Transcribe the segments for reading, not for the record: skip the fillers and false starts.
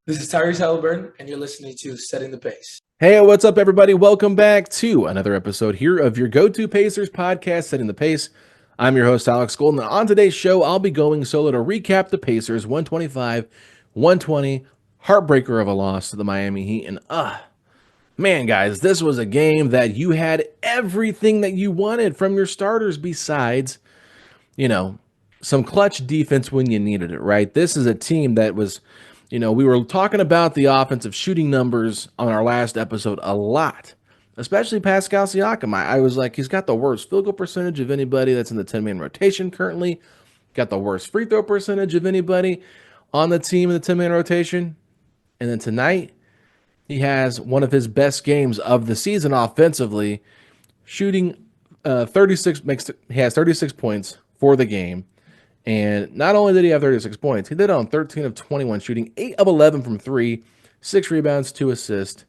This is Tyrese Haliburton, and you're listening to Setting the Pace. Hey, what's up, everybody? Welcome back to another episode here of your go-to Pacers podcast, Setting the Pace. I'm your host, Alex Golden. And on today's show, I'll be going solo to recap the Pacers 125-120 heartbreaker of a loss to the Miami Heat. And man, guys, this was a game that you had everything that you wanted from your starters besides, some clutch defense when you needed it, right? This is a team that was, we were talking about the offensive shooting numbers on our last episode a lot, especially Pascal Siakam. I was like, he's got the worst field goal percentage of anybody that's in the 10-man rotation currently, got the worst free throw percentage of anybody on the team in the 10-man rotation. And then tonight, he has one of his best games of the season offensively, shooting 36, he has 36 points for the game. And not only did he have 36 points, he did it on 13 of 21 shooting, 8 of 11 from 3, 6 rebounds, 2 assists,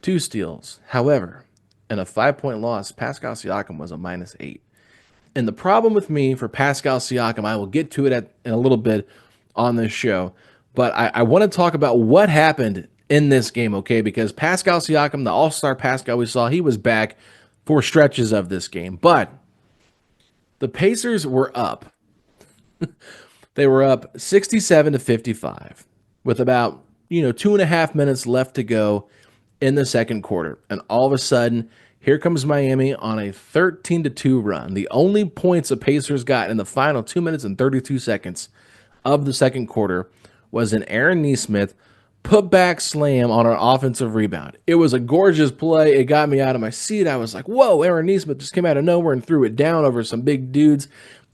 2 steals. However, in a 5-point loss, Pascal Siakam was a -8. And the problem with me for Pascal Siakam, I will get to it in a little bit on this show, but I want to talk about what happened in this game, okay? Because Pascal Siakam, the all-star Pascal we saw, he was back for stretches of this game. But the Pacers were up. They were up 67-55 with about, 2.5 minutes left to go in the second quarter. And all of a sudden, here comes Miami on a 13-2 run. The only points the Pacers got in the final 2 minutes and 32 seconds of the second quarter was an Aaron Nesmith put-back slam on an offensive rebound. It was a gorgeous play. It got me out of my seat. I was like, whoa, Aaron Nesmith just came out of nowhere and threw it down over some big dudes.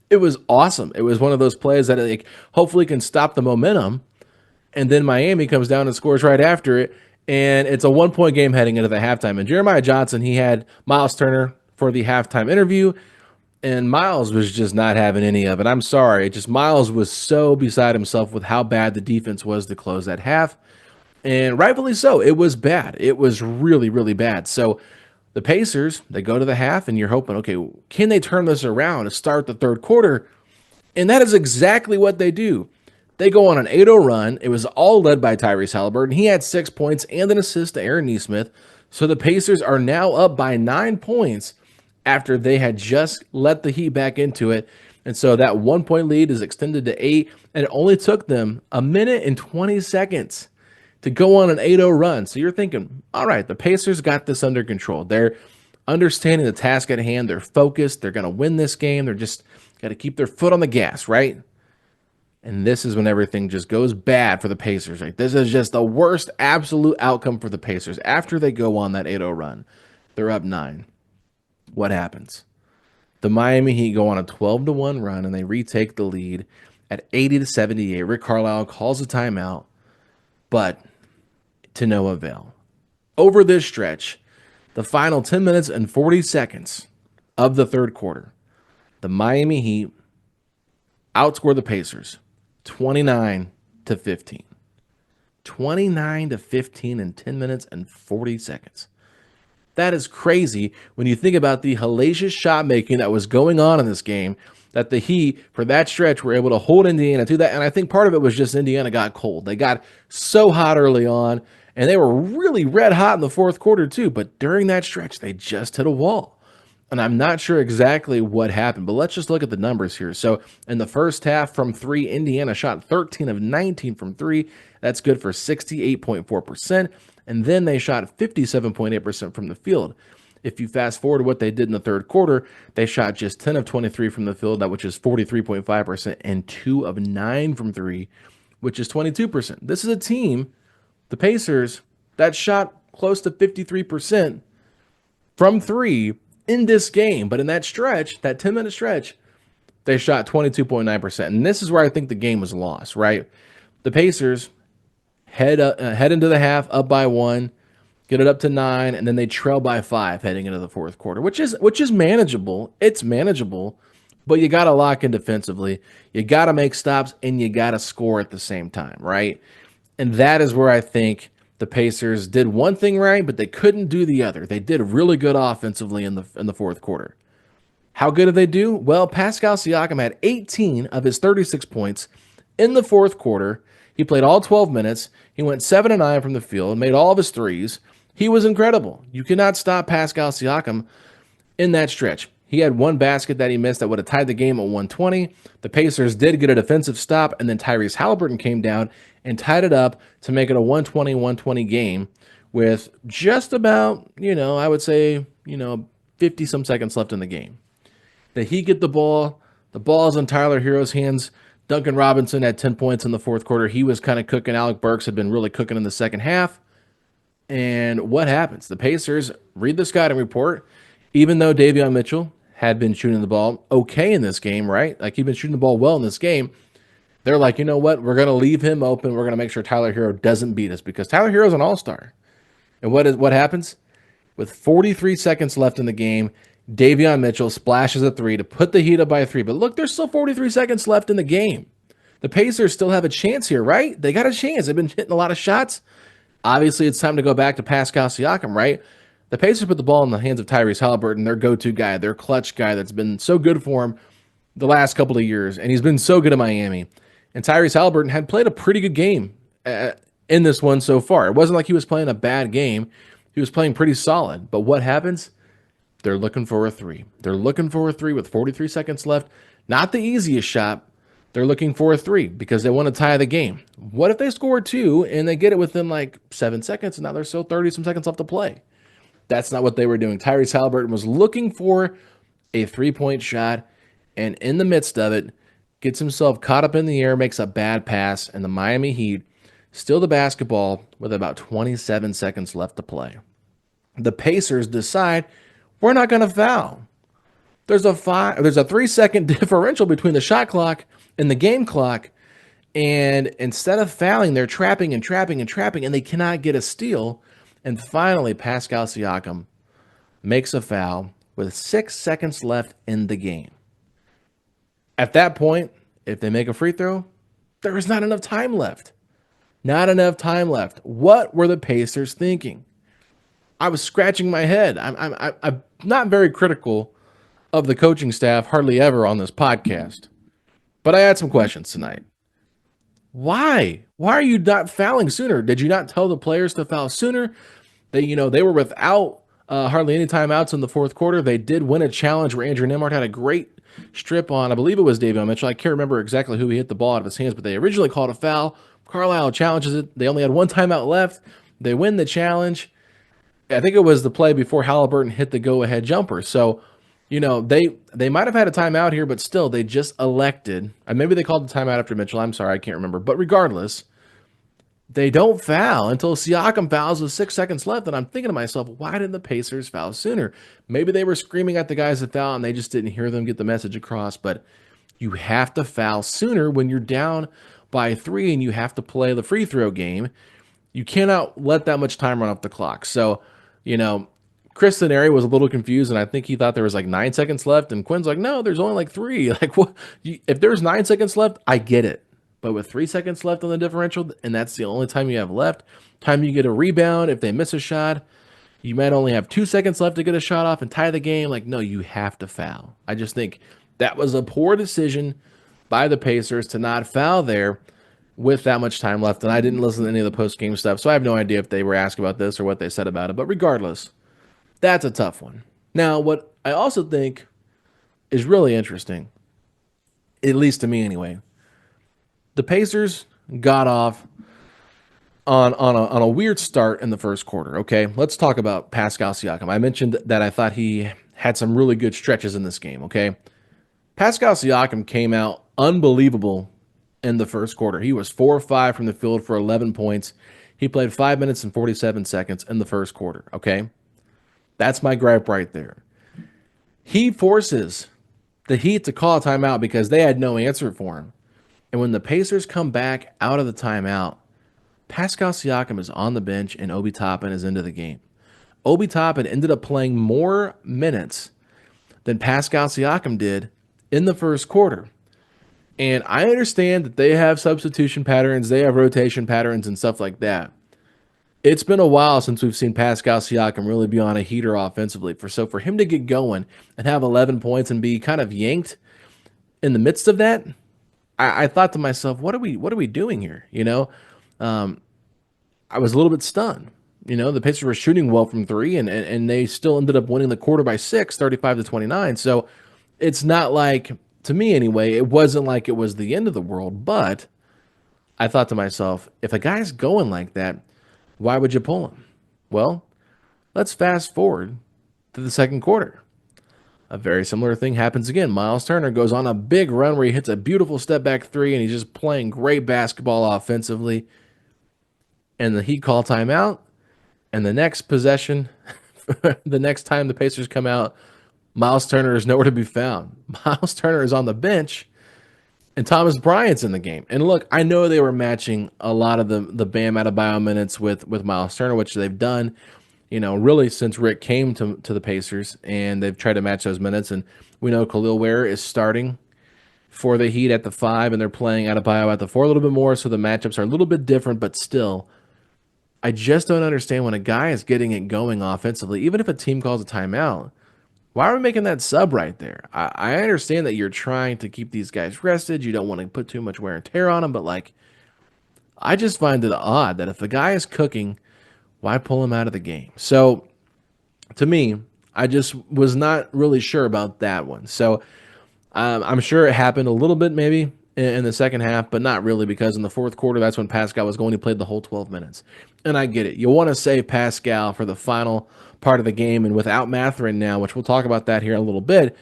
It was awesome. It was one of those plays that hopefully can stop the momentum. And then Miami comes down and scores right after it. And it's a 1-point game heading into the halftime. And Jeremiah Johnson, he had Myles Turner for the halftime interview. And Myles was just not having any of it. I'm sorry. Myles was so beside himself with how bad the defense was to close that half. And rightfully so. It was bad. It was really, really bad. So the Pacers, they go to the half, and you're hoping, okay, can they turn this around to start the third quarter? And that is exactly what they do. They go on an 8-0 run. It was all led by Tyrese Haliburton. He had 6 points and an assist to Aaron Nesmith. So the Pacers are now up by 9 points after they had just let the Heat back into it. And so that 1-point lead is extended to 8, and it only took them a minute and 20 seconds to go on an 8-0 run. So you're thinking, all right, the Pacers got this under control. They're understanding the task at hand. They're focused. They're going to win this game. They're just got to keep their foot on the gas, right? And this is when everything just goes bad for the Pacers. Right? This is just the worst absolute outcome for the Pacers. After they go on that 8-0 run, they're up 9. What happens? The Miami Heat go on a 12-1 run, and they retake the lead at 80-78. Rick Carlisle calls a timeout, but to no avail. Over this stretch, the final 10 minutes and 40 seconds of the third quarter, the Miami Heat outscored the Pacers 29-15. 29-15 in 10 minutes and 40 seconds. That is crazy when you think about the hellacious shot making that was going on in this game, that the Heat, for that stretch, were able to hold Indiana to that. And I think part of it was just Indiana got cold. They got so hot early on, and they were really red hot in the fourth quarter too. But during that stretch, they just hit a wall. And I'm not sure exactly what happened, but let's just look at the numbers here. So in the first half from 3, Indiana shot 13 of 19 from 3. That's good for 68.4%. And then they shot 57.8% from the field. If you fast forward to what they did in the third quarter, they shot just 10 of 23 from the field, which is 43.5%, and 2 of 9 from 3, which is 22%. This is a team, the Pacers, that shot close to 53% from 3 in this game. But in that stretch, that 10-minute stretch, they shot 22.9%. And this is where I think the game was lost, right? The Pacers head into the half up by 1, get it up to 9, and then they trail by 5 heading into the fourth quarter, which is manageable. It's manageable, but you got to lock in defensively. You got to make stops, and you got to score at the same time, right? And that is where I think the Pacers did one thing right, but they couldn't do the other. They did really good offensively in the fourth quarter. How good did they do? Well, Pascal Siakam had 18 of his 36 points In the fourth quarter, he played all 12 minutes. He went 7 and 9 from the field, made all of his threes. He was incredible. You cannot stop Pascal Siakam in that stretch. He had one basket that he missed that would have tied the game at 120. The Pacers did get a defensive stop, and then Tyrese Haliburton came down and tied it up to make it a 120-120 game with just about, I would say, 50-some seconds left in the game. The Heat get the ball. The ball is in Tyler Hero's hands. Duncan Robinson had 10 points in the fourth quarter. He was kind of cooking. Alec Burks had been really cooking in the second half. And what happens? The Pacers read the scouting report. Even though Davion Mitchell had been shooting the ball okay in this game, right? Like, he'd been shooting the ball well in this game. They're like, you know what? We're going to leave him open. We're going to make sure Tyler Hero doesn't beat us, because Tyler Hero's an all-star. And what happens? With 43 seconds left in the game, Davion Mitchell splashes a three to put the Heat up by 3. But look, there's still 43 seconds left in the game. The Pacers still have a chance here, right? They got a chance. They've been hitting a lot of shots. Obviously, it's time to go back to Pascal Siakam, right? The Pacers put the ball in the hands of Tyrese Haliburton, their go-to guy, their clutch guy that's been so good for him the last couple of years, and he's been so good in Miami. And Tyrese Haliburton had played a pretty good game in this one so far. It wasn't like he was playing a bad game. He was playing pretty solid. But what happens? They're looking for a three. They're looking for a three with 43 seconds left. Not the easiest shot. They're looking for a three because they want to tie the game. What if they score 2 and they get it within like 7 seconds, and now there's still 30-some seconds left to play? That's not what they were doing. Tyrese Haliburton was looking for a three-point shot, and in the midst of it, gets himself caught up in the air, makes a bad pass, and the Miami Heat steal the basketball with about 27 seconds left to play. The Pacers decide, we're not going to foul. There's a 3-second differential between the shot clock and the game clock, and instead of fouling, they're trapping, and they cannot get a steal. And finally, Pascal Siakam makes a foul with 6 seconds left in the game. At that point, if they make a free throw, there is not enough time left. Not enough time left. What were the Pacers thinking? I was scratching my head. I'm not very critical of the coaching staff, hardly ever on this podcast. But I had some questions tonight. Why? Why are you not fouling sooner? Did you not tell the players to foul sooner? They were without hardly any timeouts in the fourth quarter. They did win a challenge where Andrew Nembhard had a great strip on, I believe it was Davion Mitchell. I can't remember exactly who he hit the ball out of his hands, but they originally called a foul. Carlisle challenges it. They only had one timeout left. They win the challenge. I think it was the play before Haliburton hit the go-ahead jumper. So, they might have had a timeout here, but still, they just elected. And maybe they called the timeout after Mitchell. I'm sorry, I can't remember. But regardless, they don't foul until Siakam fouls with 6 seconds left. And I'm thinking to myself, why didn't the Pacers foul sooner? Maybe they were screaming at the guys that foul and they just didn't hear them get the message across. But you have to foul sooner when you're down by 3 and you have to play the free throw game. You cannot let that much time run off the clock. So, Chris Denari was a little confused, and I think he thought there was like 9 seconds left. And Quinn's like, no, there's only like 3. Like, what? If there's 9 seconds left, I get it. But with 3 seconds left on the differential, and that's the only time you have left, time you get a rebound, if they miss a shot, you might only have 2 seconds left to get a shot off and tie the game. Like, no, you have to foul. I just think that was a poor decision by the Pacers to not foul there with that much time left. And I didn't listen to any of the post-game stuff, so I have no idea if they were asked about this or what they said about it. But regardless, that's a tough one. Now, what I also think is really interesting, at least to me anyway, the Pacers got off on a weird start in the first quarter, okay? Let's talk about Pascal Siakam. I mentioned that I thought he had some really good stretches in this game, okay? Pascal Siakam came out unbelievable in the first quarter. He was 4-5 from the field for 11 points. He played 5 minutes and 47 seconds in the first quarter, okay? That's my gripe right there. He forces the Heat to call a timeout because they had no answer for him. And when the Pacers come back out of the timeout, Pascal Siakam is on the bench and Obi Toppin is into the game. Obi Toppin ended up playing more minutes than Pascal Siakam did in the first quarter. And I understand that they have substitution patterns, they have rotation patterns and stuff like that. It's been a while since we've seen Pascal Siakam really be on a heater offensively. So for him to get going and have 11 points and be kind of yanked in the midst of that, I thought to myself, what are we doing here? I was a little bit stunned. The Pacers were shooting well from three, and they still ended up winning the quarter by 6, 35-29. So it's not like, to me anyway, it wasn't like it was the end of the world. But I thought to myself, if a guy's going like that, why would you pull him? Well, let's fast forward to the second quarter. A very similar thing happens again. Myles Turner goes on a big run where he hits a beautiful step back three, and he's just playing great basketball offensively. And the Heat call timeout. And the next possession, the next time the Pacers come out, Myles Turner is nowhere to be found. Myles Turner is on the bench, and Thomas Bryant's in the game. And look, I know they were matching a lot of the Bam Adebayo minutes with Myles Turner, which they've done, really since Rick came to the Pacers, and they've tried to match those minutes. And we know Khalil Ware is starting for the Heat at the 5, and they're playing Adebayo at the 4 a little bit more, so the matchups are a little bit different, but still, I just don't understand when a guy is getting it going offensively, even if a team calls a timeout, why are we making that sub right there? I understand that you're trying to keep these guys rested. You don't want to put too much wear and tear on them, but I just find it odd that if the guy is cooking, why pull him out of the game? So to me, I just was not really sure about that one. So I'm sure it happened a little bit maybe in the second half, but not really, because in the fourth quarter, that's when Pascal was going. He played the whole 12 minutes. And I get it. You want to save Pascal for the final part of the game. And without Mathurin now, which we'll talk about that here in a little bit,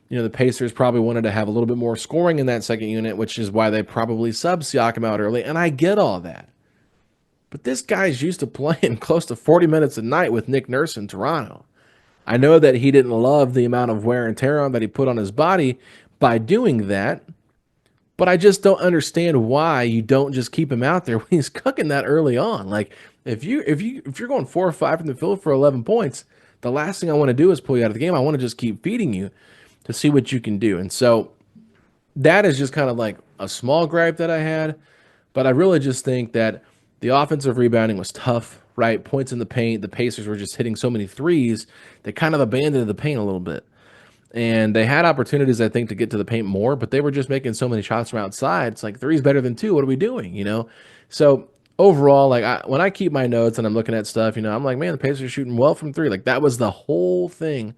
the Pacers probably wanted to have a little bit more scoring in that second unit, which is why they probably subbed Siakam out early. And I get all that. But this guy's used to playing close to 40 minutes a night with Nick Nurse in Toronto. I know that he didn't love the amount of wear and tear on that he put on his body by doing that, but I just don't understand why you don't just keep him out there when he's cooking that early on. Like if you're going 4 or 5 from the field for 11 points, the last thing I want to do is pull you out of the game. I want to just keep feeding you to see what you can do. And so that is just kind of like a small gripe that I had, but I really just think that the offensive rebounding was tough, right? Points in the paint. The Pacers were just hitting so many threes, they kind of abandoned the paint a little bit. And they had opportunities, I think, to get to the paint more, but they were just making so many shots from outside. It's like 3's better than 2. What are we doing, So overall, when I keep my notes and I'm looking at stuff, I'm like, man, the Pacers are shooting well from 3. Like that was the whole thing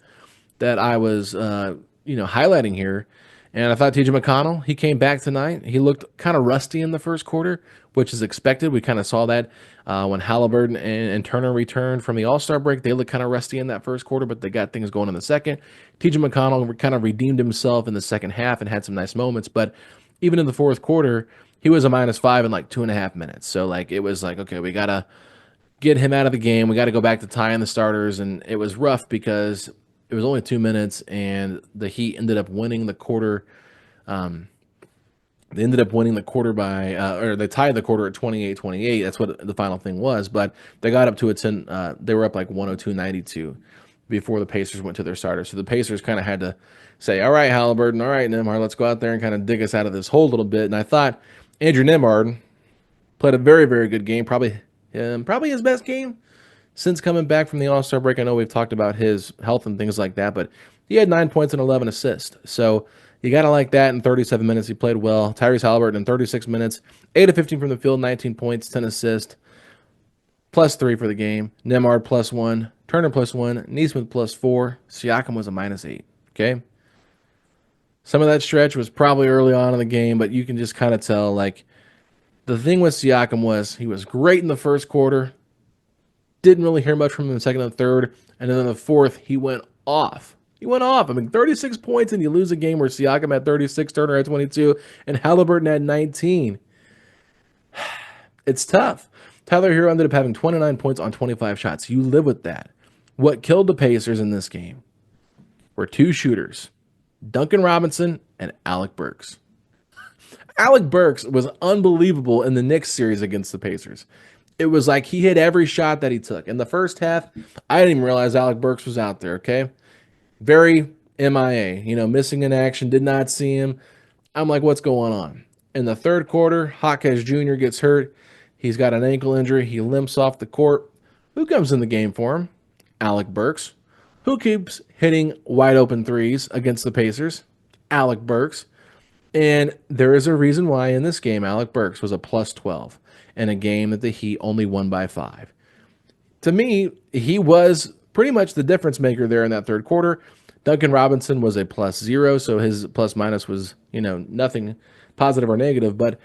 that I was, highlighting here. And I thought TJ McConnell, he came back tonight. He looked kind of rusty in the first quarter, which is expected. We kind of saw that when Haliburton and Turner returned from the All-Star break. They looked kind of rusty in that first quarter, but they got things going in the second. TJ McConnell kind of redeemed himself in the second half and had some nice moments. But even in the fourth quarter, he was a -5 in like 2.5 minutes. So it was like, okay, we got to get him out of the game. We got to go back to tying the starters. And it was rough because it was only 2 minutes, and the Heat ended up winning the quarter. They ended up winning the quarter by, or they tied the quarter at 28-28. That's what the final thing was. But they got up to a 10. They were up like 102-92 before the Pacers went to their starters. So the Pacers kind of had to say, all right, Haliburton, all right, Nembhard, let's go out there and kind of dig us out of this hole a little bit. And I thought Andrew Nembhard played a very, very good game, probably his best game since coming back from the All-Star break. I know we've talked about his health and things like that, but he had 9 points and 11 assists. So you got to like that in 37 minutes. He played well. Tyrese Haliburton in 36 minutes, 8 of 15 from the field, 19 points, 10 assists, +3 for the game. Nembhard +1, Turner +1, Nesmith +4. Siakam was a -8. Okay? Some of that stretch was probably early on in the game, but you can just kind of tell, the thing with Siakam was he was great in the first quarter, didn't really hear much from him in the second and third, and then in the fourth, he went off. He went off. 36 points, and you lose a game where Siakam had 36, Turner had 22, and Haliburton had 19. It's tough. Tyler Hero ended up having 29 points on 25 shots. You live with that. What killed the Pacers in this game were 2 shooters, Duncan Robinson and Alec Burks. Alec Burks was unbelievable in the Knicks series against the Pacers. It was like he hit every shot that he took. In the first half, I didn't even realize Alec Burks was out there, okay? Very MIA, missing in action, did not see him. I'm like, what's going on? In the third quarter, Hawkes Jr. gets hurt. He's got an ankle injury. He limps off the court. Who comes in the game for him? Alec Burks. Who keeps hitting wide open threes against the Pacers? Alec Burks. And there is a reason why in this game, Alec Burks was a plus 12 in a game that the Heat only won by 5. To me, he was pretty much the difference maker there in that third quarter. Duncan Robinson was a plus 0, so his plus minus was, nothing positive or negative, but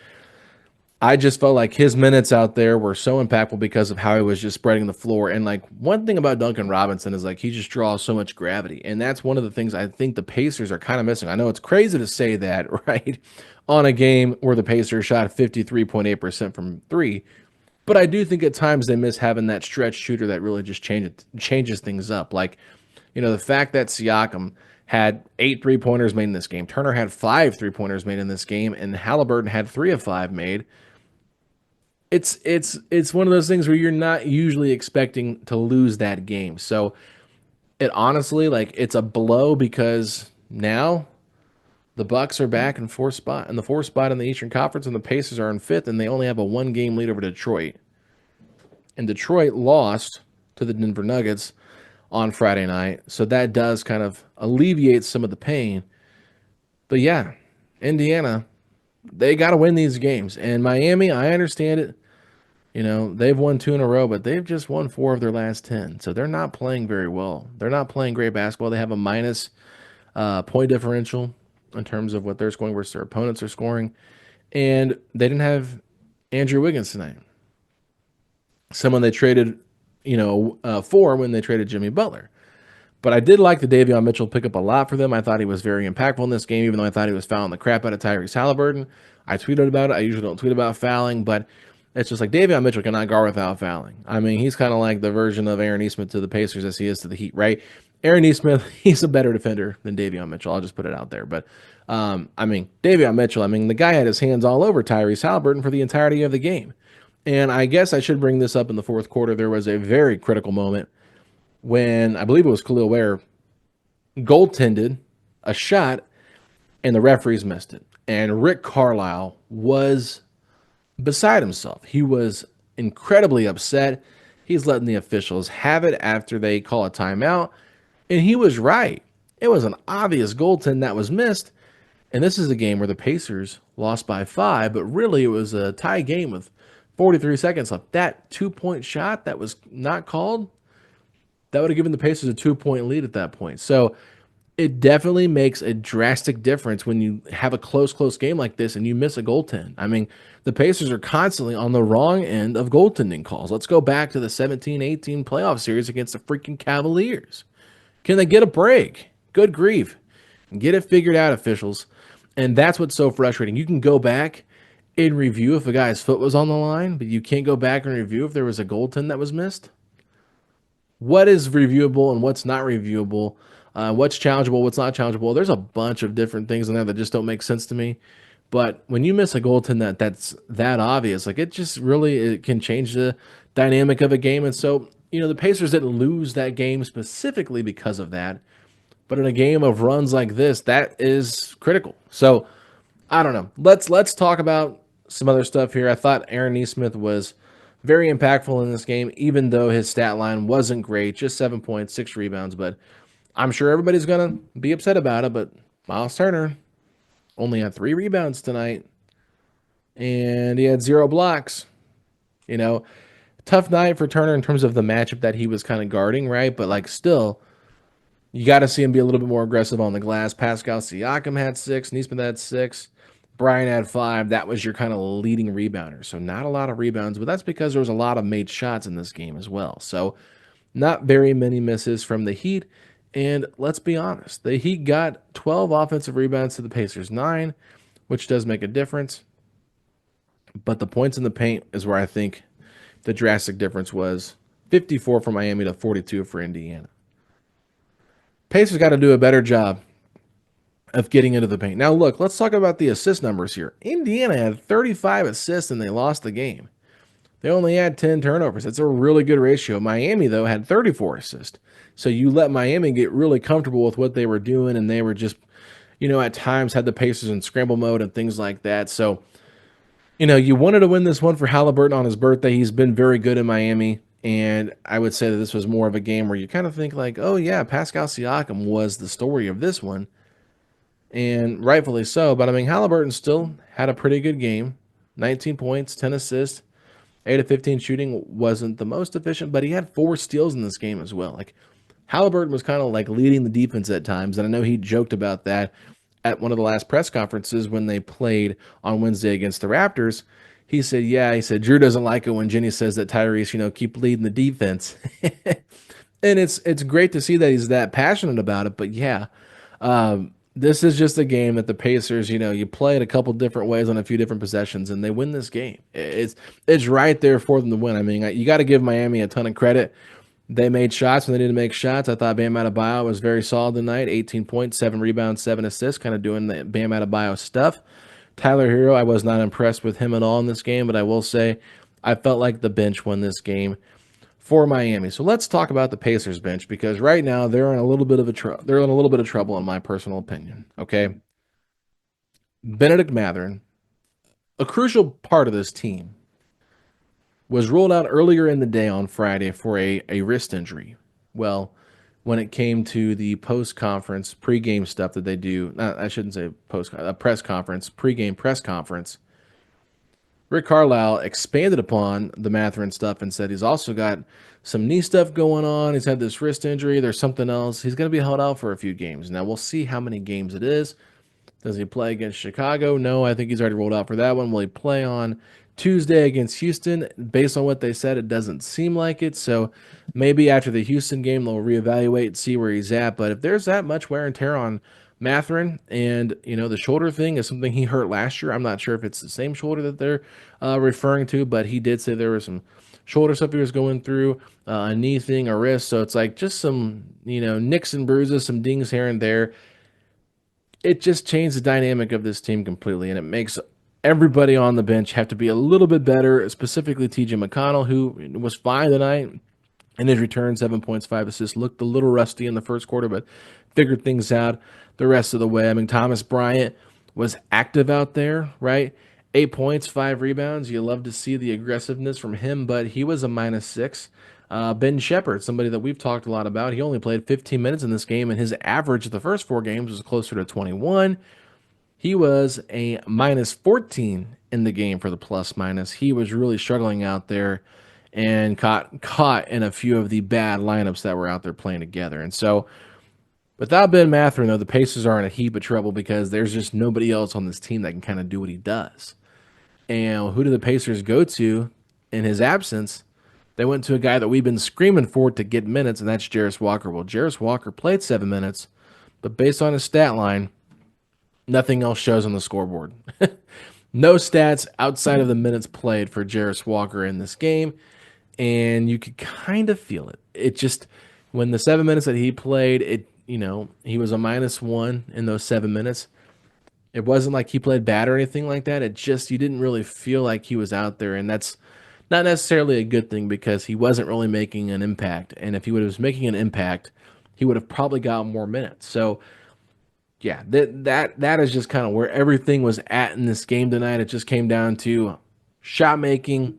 I just felt like his minutes out there were so impactful because of how he was just spreading the floor. And like one thing about Duncan Robinson is like he just draws so much gravity. And that's one of the things I think the Pacers are kind of missing. I know it's crazy to say that, right? On a game where the Pacers shot 53.8% from 3. But I do think at times they miss having that stretch shooter that really just changes things up. Like, the fact that Siakam had 8 3-pointers made in this game. Turner had 5 3-pointers made in this game, and Haliburton had 3 of 5 made. It's one of those things where you're not usually expecting to lose that game. So it honestly, like, it's a blow because now the Bucks are back in the fourth spot in the Eastern Conference, and the Pacers are in 5th, and they only have a 1-game lead over Detroit. And Detroit lost to the Denver Nuggets on Friday night, so that does kind of alleviate some of the pain. But yeah, Indiana, they got to win these games. And Miami, I understand it. They've won 2 in a row, but they've just won 4 of their last 10. So they're not playing very well. They're not playing great basketball. They have a minus point differential in terms of what they're scoring versus their opponents are scoring. And they didn't have Andrew Wiggins tonight. Someone they traded, for when they traded Jimmy Butler. But I did like the Davion Mitchell pickup a lot for them. I thought he was very impactful in this game, even though I thought he was fouling the crap out of Tyrese Haliburton. I tweeted about it. I usually don't tweet about fouling, but it's just like Davion Mitchell cannot guard without fouling. I mean, he's kind of like the version of Aaron Nesmith to the Pacers as he is to the Heat, right? Aaron Nesmith, he's a better defender than Davion Mitchell. I'll just put it out there. But, Davion Mitchell, the guy had his hands all over Tyrese Haliburton for the entirety of the game. And I guess I should bring this up in the fourth quarter. There was a very critical moment when I believe it was Khalil Ware goaltended a shot and the referees missed it. And Rick Carlisle was beside himself. He was incredibly upset. He's letting the officials have it after they call a timeout. And he was right. It was an obvious goaltend that was missed. And this is a game where the Pacers lost by 5, but really it was a tie game with 43 seconds left. That 2-point shot that was not called, that would have given the Pacers a 2-point lead at that point. So it definitely makes a drastic difference when you have a close game like this and you miss a goaltend. The Pacers are constantly on the wrong end of goaltending calls. Let's go back to the 17-18 playoff series against the freaking Cavaliers. Can they get a break? Good grief. Get it figured out, officials. And that's what's so frustrating. You can go back and review if a guy's foot was on the line, but you can't go back and review if there was a goaltend that was missed. What is reviewable and what's not reviewable? What's challengeable, what's not challengeable? There's a bunch of different things in there that just don't make sense to me. But when you miss a goaltend that's that obvious, like it can change the dynamic of a game. And so, the Pacers didn't lose that game specifically because of that. But in a game of runs like this, that is critical. So I don't know. Let's talk about some other stuff here. I thought Aaron Nesmith was very impactful in this game, even though his stat line wasn't great, just 7 points, 6 rebounds. But I'm sure everybody's going to be upset about it. But Myles Turner only had 3 rebounds tonight, and he had 0 blocks. Tough night for Turner in terms of the matchup that he was kind of guarding, right? But, still, you got to see him be a little bit more aggressive on the glass. Pascal Siakam had 6, Nesmith had 6. Brian had 5. That was your kind of leading rebounder. So not a lot of rebounds, but that's because there was a lot of made shots in this game as well. So not very many misses from the Heat. And let's be honest, the Heat got 12 offensive rebounds to the Pacers 9, which does make a difference. But the points in the paint is where I think the drastic difference was. 54 for Miami to 42 for Indiana. Pacers got to do a better job of getting into the paint. Now, look, let's talk about the assist numbers here. Indiana had 35 assists and they lost the game. They only had 10 turnovers. It's a really good ratio. Miami, though, had 34 assists. So you let Miami get really comfortable with what they were doing, and they were just, at times had the Pacers in scramble mode and things like that. So, you wanted to win this one for Haliburton on his birthday. He's been very good in Miami. And I would say that this was more of a game where you kind of think like, oh, yeah, Pascal Siakam was the story of this one. and rightfully so. But I mean, Haliburton still had a pretty good game, 19 points, 10 assists, 8 of 15 shooting. Wasn't the most efficient, but he had 4 steals in this game as well. Like Haliburton was kind of like leading the defense at times, and I know he joked about that at one of the last press conferences when they played on Wednesday against the Raptors. He said, "Yeah," he said, "Drew doesn't like it when Jenny says that Tyrese, keep leading the defense." And it's great to see that he's that passionate about it. But yeah, this is just a game that the Pacers, you play it a couple different ways on a few different possessions, and they win this game. It's right there for them to win. I mean, you got to give Miami a ton of credit. They made shots when they needed to make shots. I thought Bam Adebayo was very solid tonight. 18 points, 7 rebounds, 7 assists, kind of doing the Bam Adebayo stuff. Tyler Hero, I was not impressed with him at all in this game, but I will say I felt like the bench won this game for Miami. So let's talk about the Pacers bench, because right now they're in a little bit of trouble in my personal opinion. Okay, Benedict Mathurin, a crucial part of this team, was ruled out earlier in the day on Friday for a wrist injury. Well, when it came to the post-conference pregame stuff that they do, I shouldn't say post, a press conference, pregame press conference, Rick Carlisle expanded upon the Mathurin stuff and said he's also got some knee stuff going on. He's had this wrist injury. There's something else. He's going to be held out for a few games. Now, we'll see how many games it is. Does he play against Chicago? No, I think he's already rolled out for that one. Will he play on Tuesday against Houston? Based on what they said, it doesn't seem like it. So maybe after the Houston game, they'll reevaluate and see where he's at. But if there's that much wear and tear on Mathurin, and the shoulder thing is something he hurt last year. I'm not sure if it's the same shoulder that they're referring to, but he did say there was some shoulder stuff he was going through, a knee thing, a wrist. So it's like just some nicks and bruises, some dings here and there. It just changed the dynamic of this team completely, and it makes everybody on the bench have to be a little bit better, specifically TJ McConnell, who was fine tonight in his return, 7 points, 5 assists. Looked a little rusty in the first quarter, but figured things out the rest of the way. I mean, Thomas Bryant was active out there, right? 8 points, 5 rebounds. You love to see the aggressiveness from him, but he was a -6. Ben Shepherd, somebody that we've talked a lot about, he only played 15 minutes in this game, and his average of the first 4 games was closer to 21. He was a -14 in the game for the plus minus. He was really struggling out there and caught in a few of the bad lineups that were out there playing together. And so without Ben Mathurin, though, the Pacers are in a heap of trouble because there's just nobody else on this team that can kind of do what he does. And who do the Pacers go to in his absence? They went to a guy that we've been screaming for to get minutes, and that's Jarris Walker. Well, Jarris Walker played 7 minutes, but based on his stat line, nothing else shows on the scoreboard. No stats outside of the minutes played for Jarris Walker in this game, and you could kind of feel it. It just, when the 7 minutes that he played, he was a -1 in those 7 minutes. It wasn't like he played bad or anything like that. It just, you didn't really feel like he was out there, and that's not necessarily a good thing because he wasn't really making an impact. And if he was making an impact, he would have probably got more minutes. So, yeah, that is just kind of where everything was at in this game tonight. It just came down to shot making,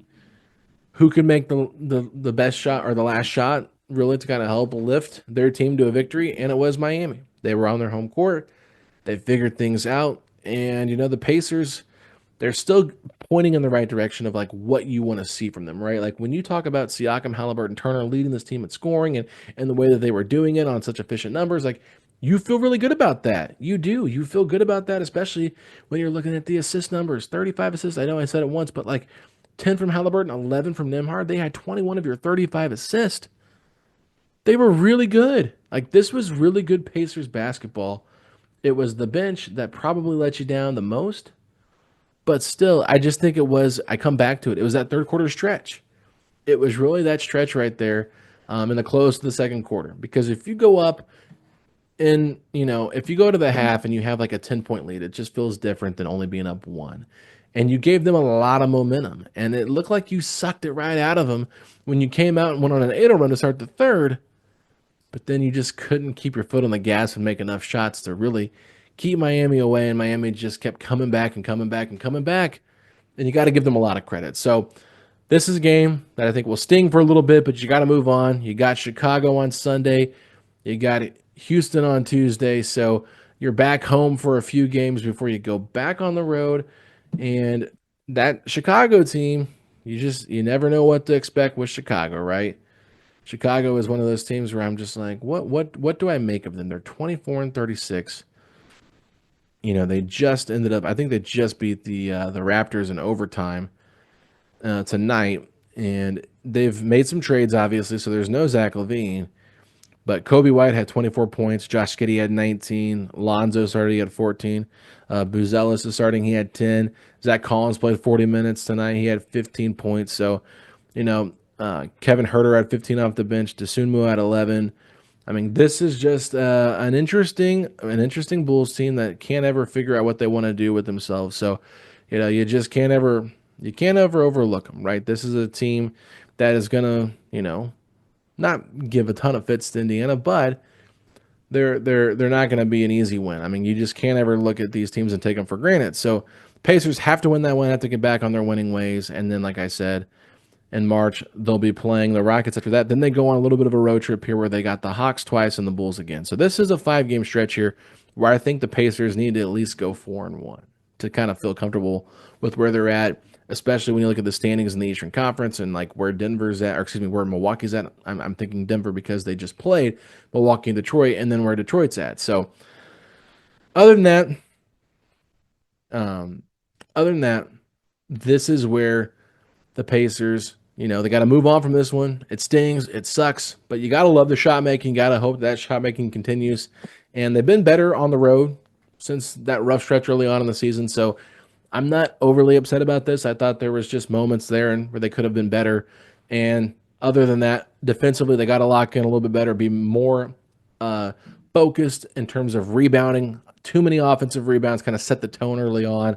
who could make the best shot or the last shot, really, to kind of help lift their team to a victory, and it was Miami. They were on their home court. They figured things out, and the Pacers, they're still pointing in the right direction of like what you want to see from them, right? Like when you talk about Siakam, Haliburton, Turner leading this team at scoring and the way that they were doing it on such efficient numbers, like you feel really good about that. You do. You feel good about that, especially when you're looking at the assist numbers. 35 assists. I know I said it once, but like 10 from Haliburton, 11 from Nembhard. They had 21 of your 35 assists. They were really good. Like this was really good Pacers basketball. It was the bench that probably let you down the most. But still, I just think I come back to it. It was that third quarter stretch. It was really that stretch right there in the close of the second quarter. Because if you go up and, if you go to the half and you have like a 10-point lead, it just feels different than only being up 1. And you gave them a lot of momentum. And it looked like you sucked it right out of them when you came out and went on an 8-0 run to start the third. But then you just couldn't keep your foot on the gas and make enough shots to really keep Miami away, and Miami just kept coming back and coming back and coming back, and you got to give them a lot of credit. So this is a game that I think will sting for a little bit, but you got to move on. You got Chicago on Sunday. You got Houston on Tuesday. So you're back home for a few games before you go back on the road. And that Chicago team, you never know what to expect with Chicago, right? Chicago is one of those teams where I'm just like, what do I make of them? They're 24-36. They just ended up. I think they just beat the Raptors in overtime tonight, and they've made some trades, obviously. So there's no Zach LaVine, but Kobe White had 24 points. Josh Giddey had 19. Lonzo started, he had 14. Buzelis is starting, he had 10. Zach Collins played 40 minutes tonight. He had 15 points. So, Kevin Huerter had 15 off the bench. Dosunmu had 11. I mean, this is just an interesting Bulls team that can't ever figure out what they want to do with themselves. So, you can't ever overlook them, right? This is a team that is gonna, not give a ton of fits to Indiana, but they're not going to be an easy win. I mean, you just can't ever look at these teams and take them for granted. So, Pacers have to win that one, have to get back on their winning ways, and then, like I said, in March, they'll be playing the Rockets after that. Then they go on a little bit of a road trip here where they got the Hawks twice and the Bulls again. So this is a 5-game stretch here where I think the Pacers need to at least go 4-1 to kind of feel comfortable with where they're at, especially when you look at the standings in the Eastern Conference and like where Denver's at, or excuse me, where Milwaukee's at. I'm thinking Denver because they just played Milwaukee and Detroit, and then where Detroit's at. So other than that, this is where the Pacers, they got to move on from this one. It stings. It sucks. But you got to love the shot making. Got to hope that shot making continues. And they've been better on the road since that rough stretch early on in the season. So I'm not overly upset about this. I thought there was just moments there and where they could have been better. And other than that, defensively, they got to lock in a little bit better, be more focused in terms of rebounding. Too many offensive rebounds kind of set the tone early on.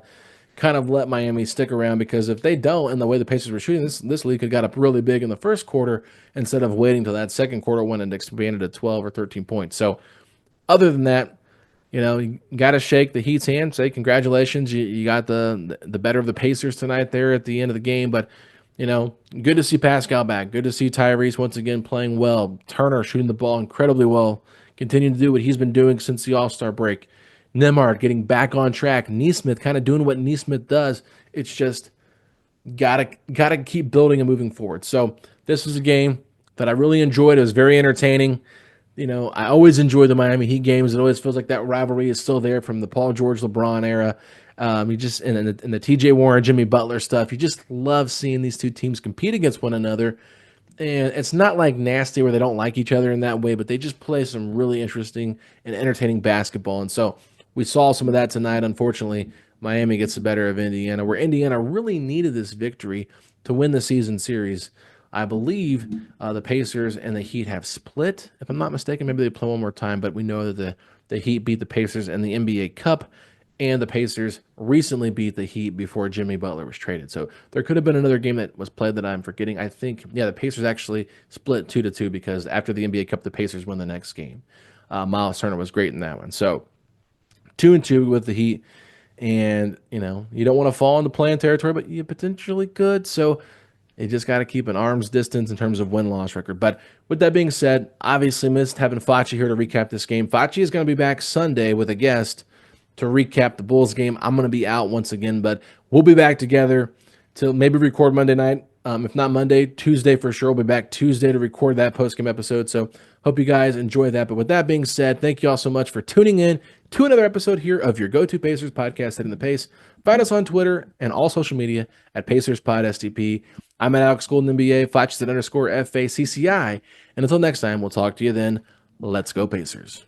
Kind of let Miami stick around, because if they don't, and the way the Pacers were shooting, this lead could got up really big in the first quarter instead of waiting till that second quarter when it expanded to 12 or 13 points. So other than that, you got to shake the Heat's hand, say congratulations. You got the better of the Pacers tonight there at the end of the game. But, good to see Pascal back. Good to see Tyrese once again playing well. Turner shooting the ball incredibly well, continuing to do what he's been doing since the All-Star break. Nembhard getting back on track. Nesmith kind of doing what Nesmith does. It's just gotta keep building and moving forward. So this was a game that I really enjoyed. It was very entertaining. I always enjoy the Miami Heat games. It always feels like that rivalry is still there from the Paul George, LeBron era. You just and the T.J. Warren, Jimmy Butler stuff. You just love seeing these two teams compete against one another. And it's not like nasty where they don't like each other in that way, but they just play some really interesting and entertaining basketball. And so we saw some of that tonight. Unfortunately, Miami gets the better of Indiana, where Indiana really needed this victory to win the season series. I believe the Pacers and the Heat have split, if I'm not mistaken. Maybe they play one more time, but we know that the Heat beat the Pacers in the NBA Cup, and the Pacers recently beat the Heat before Jimmy Butler was traded. So there could have been another game that was played that I'm forgetting. I think, the Pacers actually split 2-2 because after the NBA Cup, the Pacers won the next game. Myles Turner was great in that one. So 2-2 with the Heat, and you don't want to fall into playing territory, but you potentially could. So you just got to keep an arm's distance in terms of win-loss record. But with that being said, obviously missed having Facci here to recap this game. Facci is going to be back Sunday with a guest to recap the Bulls game. I'm going to be out once again, but we'll be back together to maybe record Monday night. If not Monday, Tuesday for sure. We'll be back Tuesday to record that post-game episode. So hope you guys enjoy that. But with that being said, thank you all so much for tuning in to another episode here of your go-to Pacers podcast, Setting the Pace. Find us on Twitter and all social media at PacersPodSTP. I'm at Alex Golden NBA, Facci at _FACCI. And until next time, we'll talk to you then. Let's go Pacers.